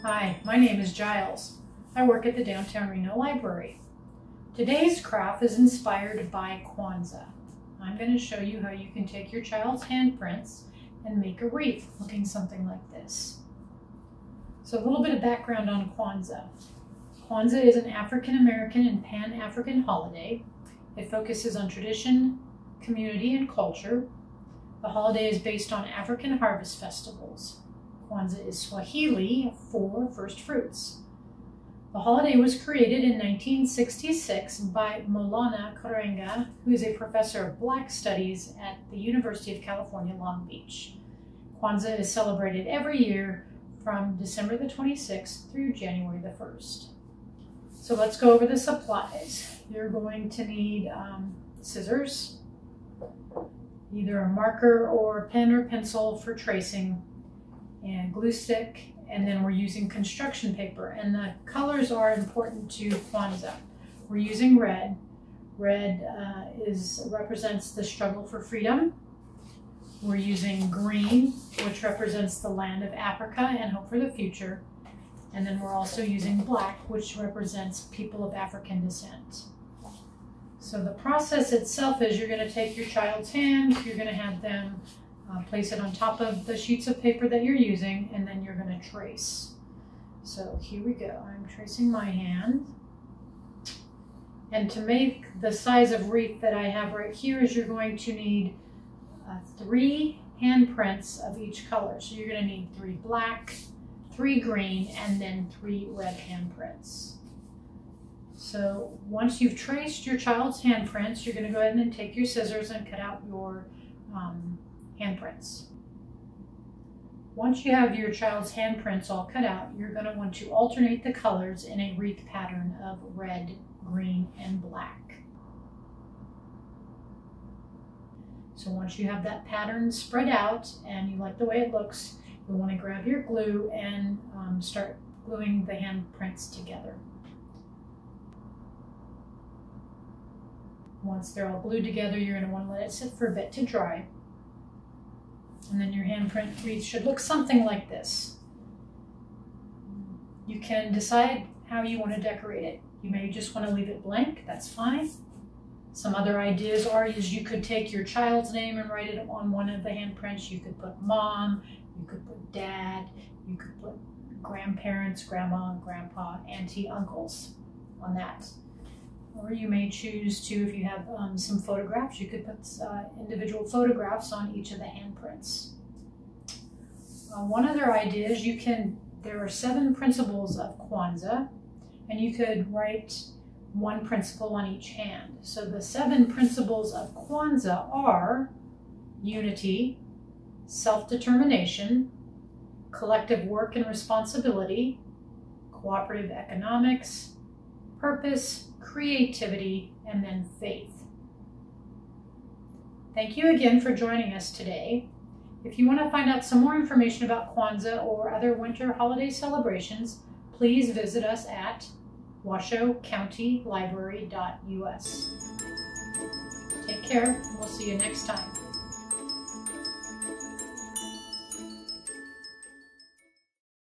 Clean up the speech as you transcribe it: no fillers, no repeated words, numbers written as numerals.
Hi, my name is Giles. I work at the Downtown Reno Library. Today's craft is inspired by Kwanzaa. I'm going to show you how you can take your child's handprints and make a wreath looking something like this. So a little bit of background on Kwanzaa. Kwanzaa is an African-American and Pan-African holiday. It focuses on tradition, community, and culture. The holiday is based on African harvest festivals. Kwanzaa is Swahili for first fruits. The holiday was created in 1966 by Maulana Karenga, who is a professor of Black Studies at the University of California, Long Beach. Kwanzaa is celebrated every year from December the 26th through January the 1st. So let's go over the supplies. You're going to need scissors, either a marker or a pen or pencil for tracing, and glue stick, and then we're using construction paper. And the colors are important to Kwanzaa. We're using red. Red represents the struggle for freedom. We're using green, which represents the land of Africa and hope for the future. And then we're also using black, which represents people of African descent. So the process itself is you're going to take your child's hand, you're going to have them place it on top of the sheets of paper that you're using, and then you're going to trace. So here we go. I'm tracing my hand. And to make the size of wreath that I have right here is you're going to need 3 handprints of each color. So you're going to need 3 black, 3 green, and then 3 red handprints. So once you've traced your child's handprints, you're going to go ahead and take your scissors and cut out your handprints. Once you have your child's handprints all cut out, you're going to want to alternate the colors in a wreath pattern of red, green, and black. So once you have that pattern spread out and you like the way it looks, you'll want to grab your glue and start gluing the handprints together. Once they're all glued together, you're going to want to let it sit for a bit to dry. And then your handprint wreath should look something like this. You can decide how you want to decorate it. You may just want to leave it blank, that's fine. Some other ideas is you could take your child's name and write it on one of the handprints. You could put mom, you could put dad, you could put grandparents, grandma, grandpa, auntie, uncles on that. Or you may choose to, if you have some photographs, you could put individual photographs on each of the handprints. One other idea is there are 7 principles of Kwanzaa, and you could write 1 principle on each hand. So the 7 principles of Kwanzaa are unity, self-determination, collective work and responsibility, cooperative economics, purpose, creativity, and then faith. Thank you again for joining us today. If you want to find out some more information about Kwanzaa or other winter holiday celebrations, please visit us at washoecountylibrary.us. Take care, and we'll see you next time.